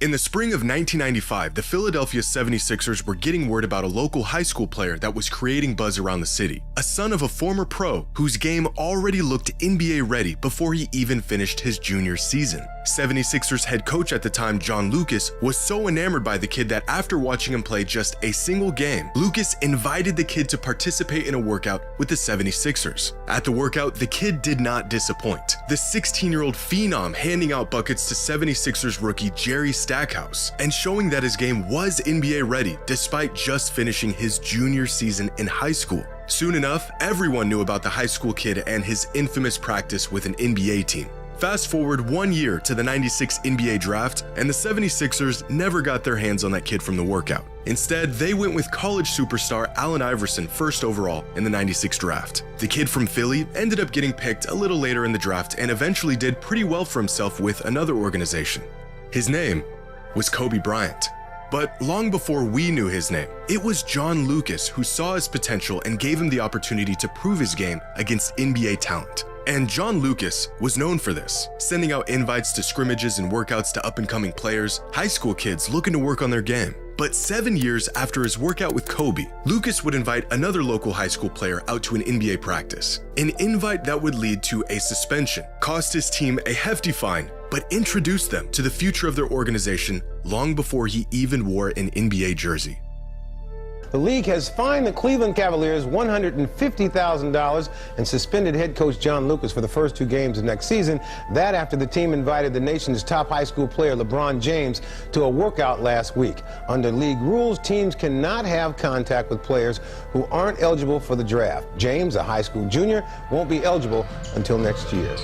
In the spring of 1995, the Philadelphia 76ers were getting word about a local high school player that was creating buzz around the city, a son of a former pro whose game already looked NBA ready before he even finished his junior season. 76ers head coach at the time, John Lucas, was so enamored by the kid that after watching him play just a single game, Lucas invited the kid to participate in a workout with the 76ers. At the workout, the kid did not disappoint. The 16-year-old phenom handing out buckets to 76ers rookie Jerry Stackhouse and showing that his game was NBA ready despite just finishing his junior season in high school. Soon enough, everyone knew about the high school kid and his infamous practice with an NBA team. Fast forward 1 year to the 96 NBA draft, and the 76ers never got their hands on that kid from the workout. Instead, they went with college superstar Allen Iverson first overall in the 96 draft. The kid from Philly ended up getting picked a little later in the draft and eventually did pretty well for himself with another organization. His name was Kobe Bryant. But long before we knew his name, it was John Lucas who saw his potential and gave him the opportunity to prove his game against NBA talent. And John Lucas was known for this, sending out invites to scrimmages and workouts to up-and-coming players, high school kids looking to work on their game. But 7 years after his workout with Kobe, Lucas would invite another local high school player out to an NBA practice. An invite that would lead to a suspension, cost his team a hefty fine, but introduced them to the future of their organization long before he even wore an NBA jersey. The league has fined the Cleveland Cavaliers $150,000 and suspended head coach John Lucas for the first 2 games of next season. That after the team invited the nation's top high school player, LeBron James, to a workout last week. Under league rules, teams cannot have contact with players who aren't eligible for the draft. James, a high school junior, won't be eligible until next year.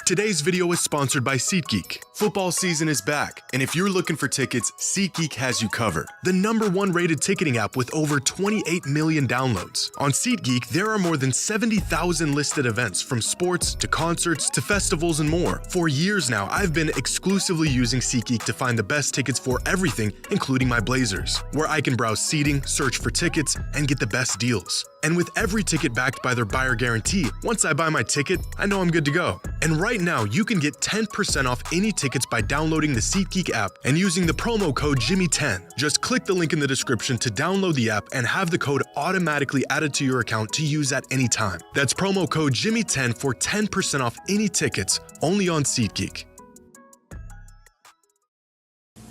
Today's video is sponsored by SeatGeek. Football season is back, and if you're looking for tickets, SeatGeek has you covered. The #1 rated ticketing app with over 28 million downloads. On SeatGeek, there are more than 70,000 listed events, from sports to concerts to festivals and more. For years now, I've been exclusively using SeatGeek to find the best tickets for everything, including my Blazers, where I can browse seating, search for tickets, and get the best deals. And with every ticket backed by their buyer guarantee, once I buy my ticket, I know I'm good to go. And right now, you can get 10% off any tickets by downloading the SeatGeek app and using the promo code Jimmy10. Just click the link in the description to download the app and have the code automatically added to your account to use at any time. That's promo code Jimmy10 for 10% off any tickets, only on SeatGeek.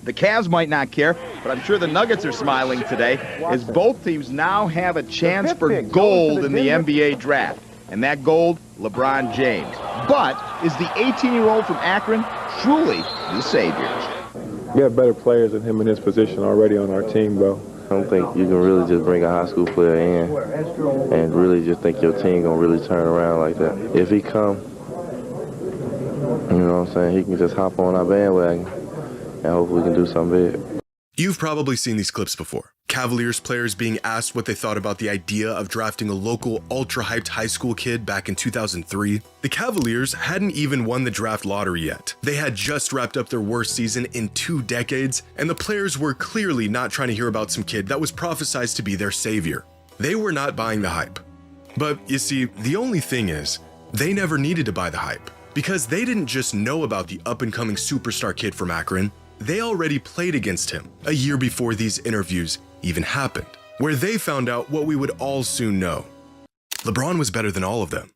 The Cavs might not care, but I'm sure the Nuggets are smiling today, as both teams now have a chance for gold in the NBA draft. And that gold, LeBron James. But is the 18-year-old from Akron truly the savior? We have better players than him in his position already on our team, bro. I don't think you can really just bring a high school player in and really just think your team gonna really turn around like that. If he come, you know what I'm saying, he can just hop on our bandwagon and hopefully we can do something big. You've probably seen these clips before. Cavaliers players being asked what they thought about the idea of drafting a local ultra-hyped high school kid back in 2003. The Cavaliers hadn't even won the draft lottery yet. They had just wrapped up their worst season in 2 decades, and the players were clearly not trying to hear about some kid that was prophesized to be their savior. They were not buying the hype. But you see, the only thing is, they never needed to buy the hype, because they didn't just know about the up-and-coming superstar kid from Akron. They already played against him a year before these interviews even happened, where they found out what we would all soon know. LeBron was better than all of them.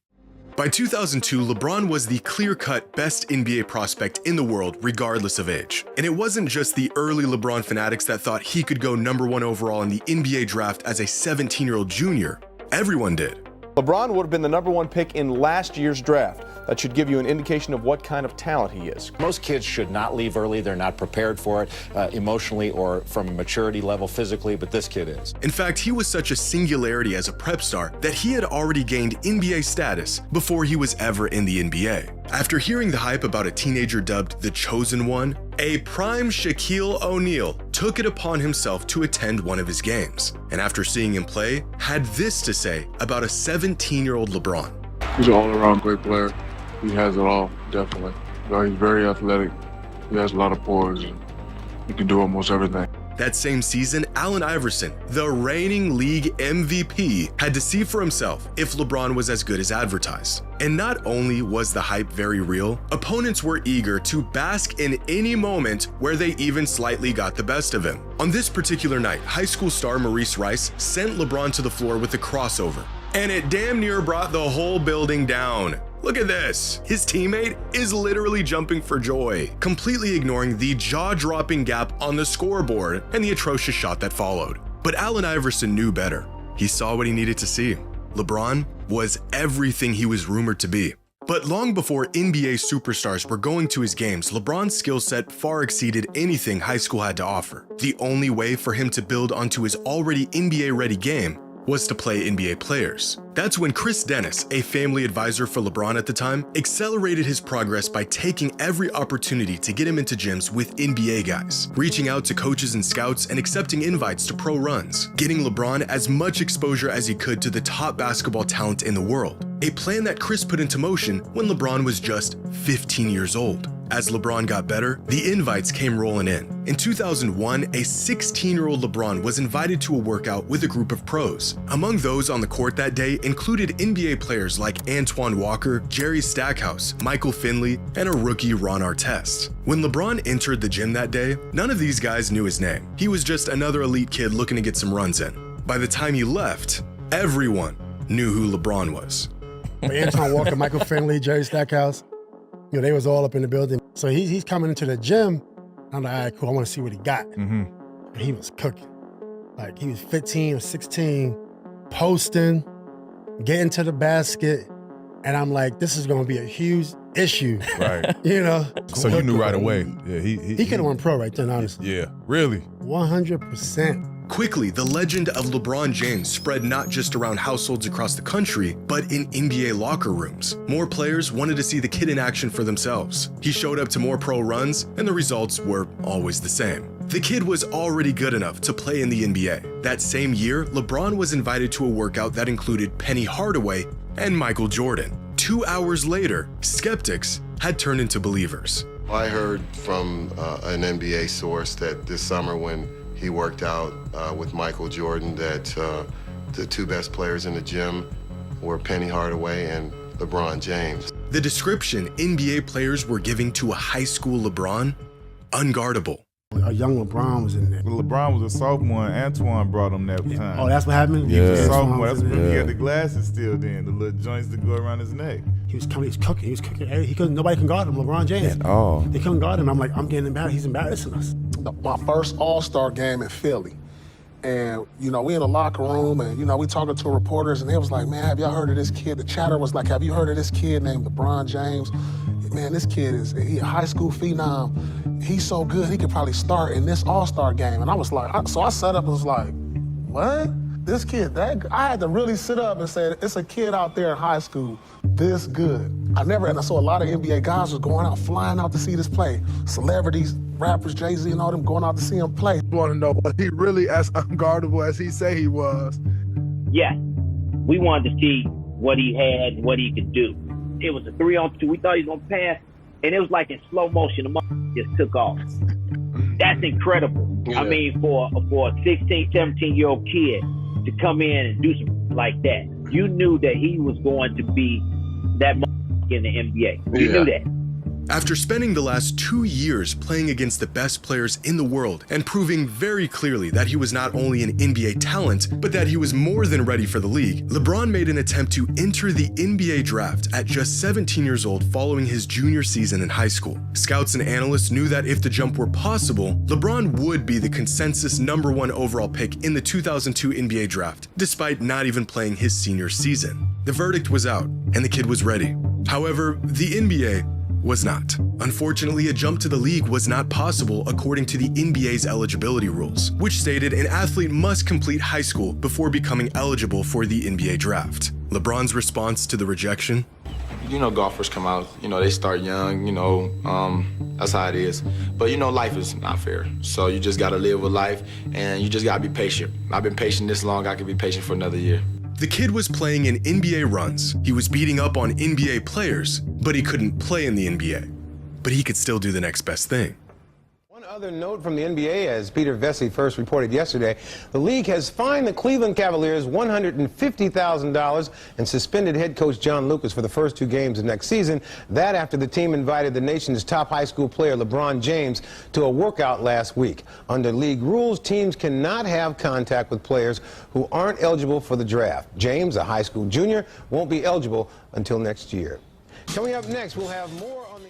By 2002, LeBron was the clear-cut best NBA prospect in the world, regardless of age. And it wasn't just the early LeBron fanatics that thought he could go #1 overall in the NBA draft as a 17-year-old junior. Everyone did. LeBron would have been the #1 pick in last year's draft. That should give you an indication of what kind of talent he is. Most kids should not leave early. They're not prepared for it emotionally or from a maturity level physically, but this kid is. In fact, he was such a singularity as a prep star that he had already gained NBA status before he was ever in the NBA. After hearing the hype about a teenager dubbed the Chosen One, a prime Shaquille O'Neal took it upon himself to attend one of his games, and after seeing him play, had this to say about a 17-year-old LeBron. He's an all-around great player. He has it all, definitely. He's very athletic. He has a lot of poise. He can do almost everything. That same season, Allen Iverson, the reigning league MVP, had to see for himself if LeBron was as good as advertised. And not only was the hype very real, opponents were eager to bask in any moment where they even slightly got the best of him. On this particular night, high school star Maurice Rice sent LeBron to the floor with a crossover, and it damn near brought the whole building down. Look at this. His teammate is literally jumping for joy, completely ignoring the jaw-dropping gap on the scoreboard and the atrocious shot that followed. But Allen Iverson knew better. He saw what he needed to see. LeBron was everything he was rumored to be. But long before NBA superstars were going to his games, LeBron's skill set far exceeded anything high school had to offer. The only way for him to build onto his already NBA-ready game was to play NBA players. That's when Chris Dennis, a family advisor for LeBron at the time, accelerated his progress by taking every opportunity to get him into gyms with NBA guys, reaching out to coaches and scouts and accepting invites to pro runs, getting LeBron as much exposure as he could to the top basketball talent in the world. A plan that Chris put into motion when LeBron was just 15 years old. As LeBron got better, the invites came rolling in. In 2001, a 16-year-old LeBron was invited to a workout with a group of pros. Among those on the court that day included NBA players like Antoine Walker, Jerry Stackhouse, Michael Finley, and a rookie Ron Artest. When LeBron entered the gym that day, none of these guys knew his name. He was just another elite kid looking to get some runs in. By the time he left, everyone knew who LeBron was. Antoine Walker, Michael Finley, Jerry Stackhouse, they was all up in the building. So he's coming into the gym. I'm like, all right, cool, I want to see what he got. And he was cooking. Like, he was 15 or 16, posting, getting to the basket. And I'm like, this is going to be a huge issue. Right. So you knew right away. Yeah, he could have won pro right then, honestly. Yeah, really? 100%. Quickly, the legend of LeBron James spread not just around households across the country, but in NBA locker rooms. More players wanted to see the kid in action for themselves. He showed up to more pro runs, and the results were always the same. The kid was already good enough to play in the NBA. That same year, LeBron was invited to a workout that included Penny Hardaway and Michael Jordan. 2 hours later, skeptics had turned into believers. I heard from an NBA source that this summer when he worked out with Michael Jordan that the two best players in the gym were Penny Hardaway and LeBron James. The description NBA players were giving to a high school LeBron? Unguardable. A young LeBron was in there. Well, LeBron was a sophomore and Antoine brought him that time. Oh, that's what happened? He was a sophomore. That's when he had the glasses still then, the little joints that go around his neck. He was cooking. Nobody can guard him, LeBron James. They couldn't guard him. I'm like, I'm getting embarrassed. He's embarrassing us. My first All-Star game in Philly. And, we in the locker room and, we talking to reporters and they was like, man, have y'all heard of this kid? The chatter was like, have you heard of this kid named LeBron James? Man, this kid he a high school phenom. He's so good, he could probably start in this All-Star game. And I was like, so I sat up and was like, what? This kid, I had to really sit up and say, it's a kid out there in high school this good. And I saw a lot of NBA guys was going out, flying out to see this play. Celebrities, rappers, Jay-Z and all them going out to see him play. I want to know, was he really as unguardable as he say he was? Yeah, we wanted to see what he had and what he could do. It was a 3-on-2. We thought he was going to pass, and it was like in slow motion. The just took off. That's incredible. Yeah. I mean, for a 16, 17-year-old kid to come in and do something like that, you knew that he was going to be that in the NBA. You knew that. After spending the last 2 years playing against the best players in the world and proving very clearly that he was not only an NBA talent, but that he was more than ready for the league, LeBron made an attempt to enter the NBA draft at just 17 years old following his junior season in high school. Scouts and analysts knew that if the jump were possible, LeBron would be the consensus #1 overall pick in the 2002 NBA draft, despite not even playing his senior season. The verdict was out, and the kid was ready. However, the NBA was not. Unfortunately, a jump to the league was not possible according to the NBA's eligibility rules, which stated an athlete must complete high school before becoming eligible for the NBA draft. LeBron's response to the rejection? Golfers come out, they start young, that's how it is. But life is not fair. So you just gotta live with life and you just gotta be patient. I've been patient this long, I can be patient for another year. The kid was playing in NBA runs. He was beating up on NBA players, but he couldn't play in the NBA. But he could still do the next best thing. Other note from the NBA, as Peter Vesey first reported yesterday, the league has fined the Cleveland Cavaliers $150,000 and suspended head coach John Lucas for the first 2 games of next season. That after the team invited the nation's top high school player LeBron James to a workout last week. Under league rules, teams cannot have contact with players who aren't eligible for the draft. James, a high school junior, won't be eligible until next year. Coming up next, we'll have more on the...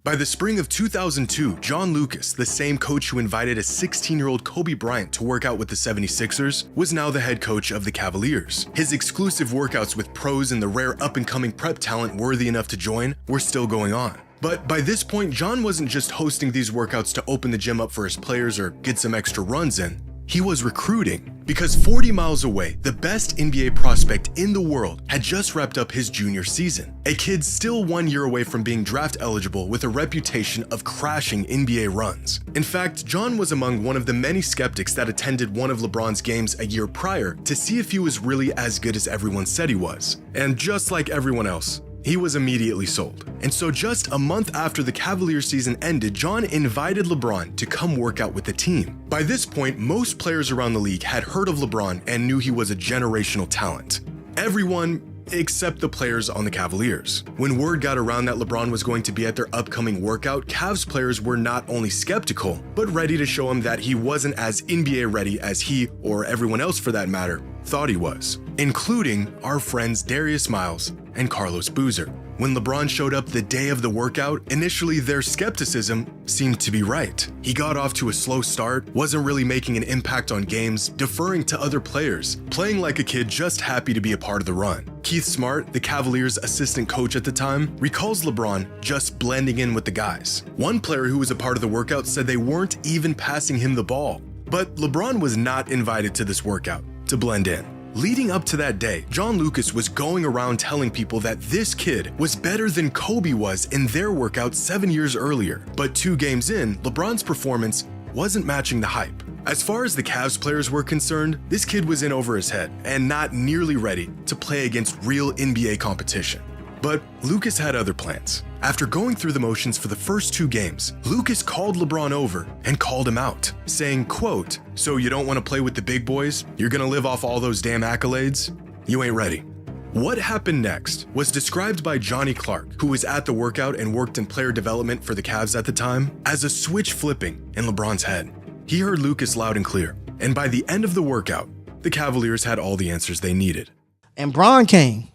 By the spring of 2002, John Lucas, the same coach who invited a 16-year-old Kobe Bryant to work out with the 76ers, was now the head coach of the Cavaliers. His exclusive workouts with pros and the rare up-and-coming prep talent worthy enough to join were still going on. But by this point, John wasn't just hosting these workouts to open the gym up for his players or get some extra runs in. He was recruiting, because 40 miles away, the best NBA prospect in the world had just wrapped up his junior season. A kid still 1 year away from being draft eligible with a reputation of crashing NBA runs. In fact, John was among one of the many skeptics that attended one of LeBron's games a year prior to see if he was really as good as everyone said he was. And just like everyone else, he was immediately sold. And so just a month after the Cavaliers season ended, John invited LeBron to come work out with the team. By this point, most players around the league had heard of LeBron and knew he was a generational talent. Everyone except the players on the Cavaliers. When word got around that LeBron was going to be at their upcoming workout, Cavs players were not only skeptical, but ready to show him that he wasn't as NBA ready as he, or everyone else for that matter, thought he was, including our friends Darius Miles and Carlos Boozer. When LeBron showed up the day of the workout, initially their skepticism seemed to be right. He got off to a slow start, wasn't really making an impact on games, deferring to other players, playing like a kid just happy to be a part of the run. Keith Smart, the Cavaliers' assistant coach at the time, recalls LeBron just blending in with the guys. One player who was a part of the workout said they weren't even passing him the ball. But LeBron was not invited to this workout to blend in. Leading up to that day, John Lucas was going around telling people that this kid was better than Kobe was in their workout 7 years earlier. But 2 games in, LeBron's performance wasn't matching the hype. As far as the Cavs players were concerned, this kid was in over his head and not nearly ready to play against real NBA competition. But Lucas had other plans. After going through the motions for the first 2 games, Lucas called LeBron over and called him out, saying, quote, "So you don't want to play with the big boys? You're gonna live off all those damn accolades? You ain't ready." What happened next was described by Johnny Clark, who was at the workout and worked in player development for the Cavs at the time, as a switch flipping in LeBron's head. He heard Lucas loud and clear, and by the end of the workout, the Cavaliers had all the answers they needed. And Bron came.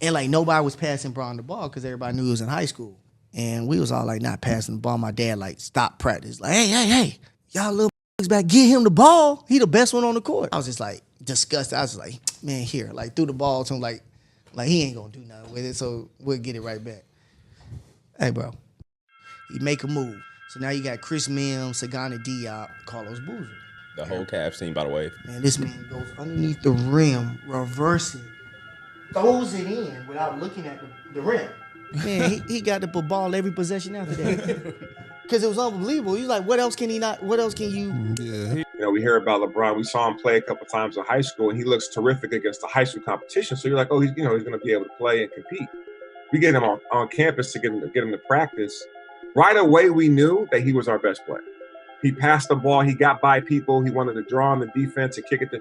And, like, nobody was passing Bron the ball because everybody knew he was in high school. And we was all, like, not passing the ball. My dad, like, stopped practice. Like, hey, y'all little back, get him the ball. He the best one on the court. I was just, like, disgusted. I was like, man, here. Like, threw the ball to him, like he ain't going to do nothing with it, so we'll get it right back. Hey, bro. He make a move. So now you got Chris Mims, Sagana Diop, Carlos Boozer. The whole Cavs team, by the way. Man, this man goes underneath the rim, reversing. Throws it in without looking at the rim. Man, he got to put ball every possession after that. Because it was unbelievable. He's like, what else can you? Yeah. You know, we hear about LeBron. We saw him play a couple times in high school, and he looks terrific against the high school competition. So you're like, oh, he's going to be able to play and compete. We get him on campus to get him to practice. Right away, we knew that he was our best player. He passed the ball. He got by people. He wanted to draw on the defense and kick it to.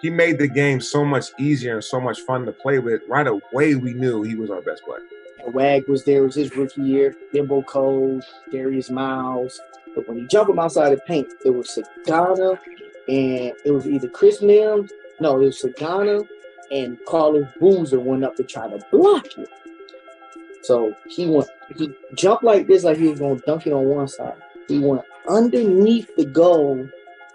He made the game so much easier and so much fun to play with. Right away, we knew he was our best player. Wag was there. It was his rookie year. Dimbo Cole, Darius Miles. But when he jumped him outside the paint, it was Sagana and it was either Chris Mims. No, it was Sagana and Carlos Boozer went up to try to block it. So he jumped like this, like he was going to dunk it on one side. He went underneath the goal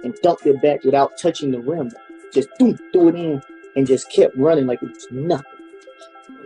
and dunked it back without touching the rim. Just threw it in and just kept running like it was nothing.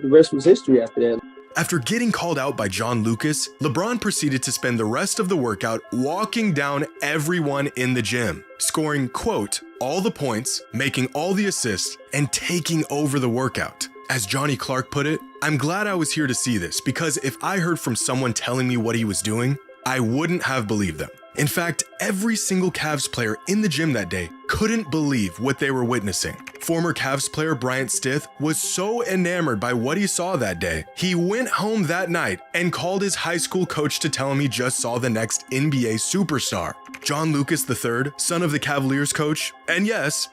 The rest was history after that. After getting called out by John Lucas, LeBron proceeded to spend the rest of the workout walking down everyone in the gym, scoring, quote, all the points, making all the assists, and taking over the workout. As Johnny Clark put it, "I'm glad I was here to see this, because if I heard from someone telling me what he was doing, I wouldn't have believed them." In fact, every single Cavs player in the gym that day couldn't believe what they were witnessing. Former Cavs player Bryant Stith was so enamored by what he saw that day, he went home that night and called his high school coach to tell him he just saw the next NBA superstar. John Lucas III, son of the Cavaliers coach, and yes,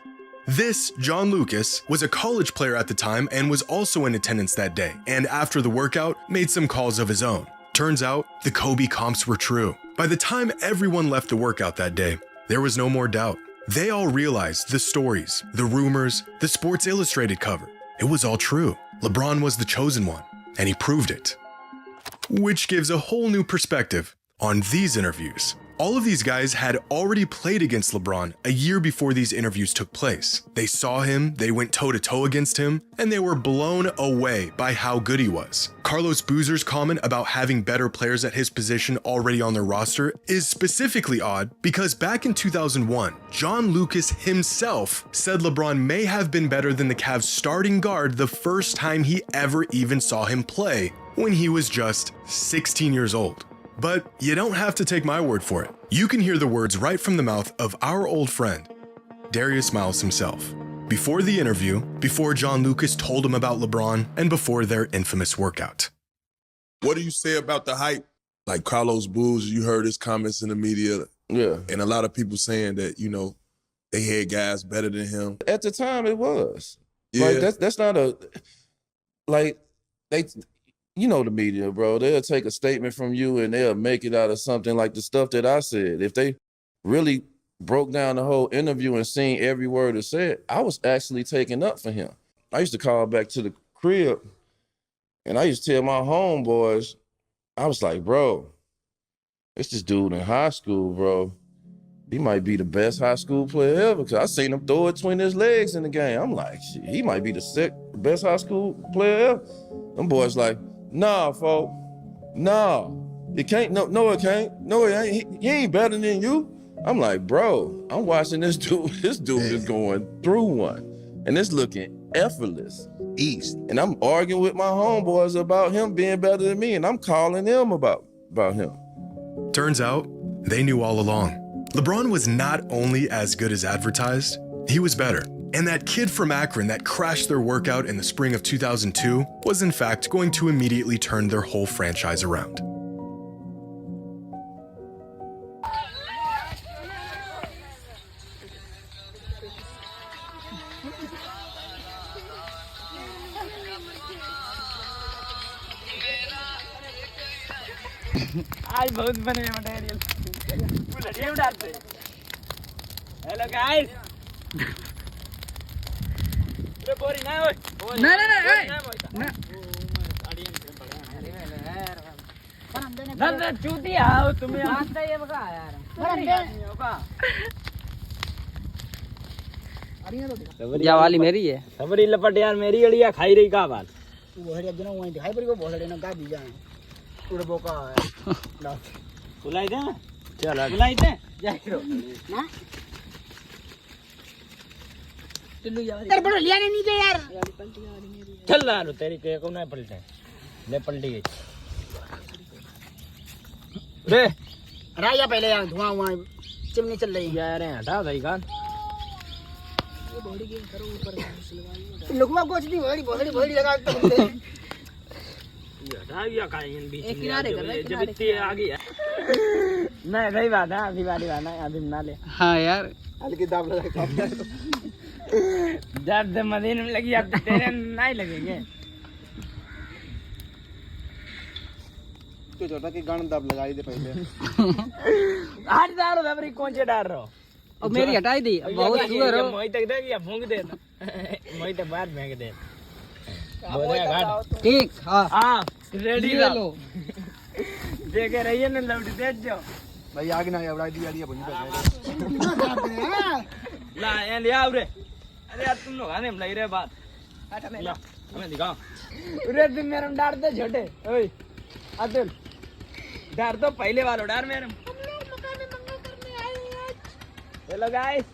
this John Lucas was a college player at the time and was also in attendance that day, and after the workout, made some calls of his own. Turns out, the Kobe comps were true. By the time everyone left the workout that day, there was no more doubt. They all realized the stories, the rumors, the Sports Illustrated cover. It was all true. LeBron was the chosen one, and he proved it. Which gives a whole new perspective on these interviews. All of these guys had already played against LeBron a year before these interviews took place. They saw him, they went toe-to-toe against him, and they were blown away by how good he was. Carlos Boozer's comment about having better players at his position already on their roster is specifically odd because back in 2001, John Lucas himself said LeBron may have been better than the Cavs starting guard the first time he ever even saw him play, when he was just 16 years old. But you don't have to take my word for it. You can hear the words right from the mouth of our old friend, Darius Miles himself. Before the interview, before John Lucas told him about LeBron, and before their infamous workout. What do you say about the hype? Like Carlos Boozer, you heard his comments in the media. Yeah. And a lot of people saying that, you know, they had guys better than him. At the time, it was. Yeah. Like, that's not a, like, they, you know the media, bro. They'll take a statement from you and they'll make it out of something like the stuff that I said. If they really broke down the whole interview and seen every word it said, I was actually taking up for him. I used to call back to the crib and I used to tell my homeboys, I was like, bro, it's this dude in high school, bro. He might be the best high school player ever because I seen him throw it between his legs in the game. I'm like, shit, he might be the best high school player ever. Them boys like, nah, folk, nah. It can't, no, it can't. No, it ain't. He ain't better than you. I'm like, bro, I'm watching this dude. This dude is going through one. And it's looking effortless. East. And I'm arguing with my homeboys about him being better than me, and I'm calling them about him. Turns out, they knew all along. LeBron was not only as good as advertised, he was better. And that kid from Akron that crashed their workout in the spring of 2002 was in fact going to immediately turn their whole franchise around. आज बहुत बने material bulletin उड़ाते hello guys रे बोरी ना ओए ना ना चूती आओ तुम्हें आता ये बका यार या वाली मेरी है सबरी लपट यार मेरी अड़िया खाई रही का बात वो हड़िया जना वहीं दिखाई पड़ी को बहुत ना गा दी जाए उड़ बोका है बुलाई दे चल बुलाई दे जा करो ना टिल्लू यार तेरे बड़ो लिया नहीं दे यार चल ला लो तेरी के को ना पलटे ले पलटी गई रे राया पहले यार धुआं हुआ चिमनी चल रही यार हटा भाई कान ये बॉडी गेम करो ऊपर लुकवा कोच दी बॉडी लगा के ये का इन बीच में जब इतनी आ गई है नहीं सही बात है अभी वाली बात है अभी ना ले हां यार हल्की दाब लगा दर्द मदीन में लगी अब तेरे नहीं लगेंगे तो छोटा के गान दाब लगाई दे पहले आज डाल रहा है कौन से डाल रहा हो और मेरी हटाई दी बहुत सुअर हो मोई तक दे या फूंक दे मोई तक बाहर फेंक दे ठीक हाँ रेडी लो देखे रहिए ना लौट देख जाओ भाई आगे ना उड़ा दी यार ये भुनी पे ला ये ले आओ रे अरे यार तुम लोग आने में लग रहे बात ला हमें दिखाओ रे तुम मेरे में डाल दे छोटे ओए अब्दुल डाल तो पहले वालों डाल मेरे में हेलो गाइस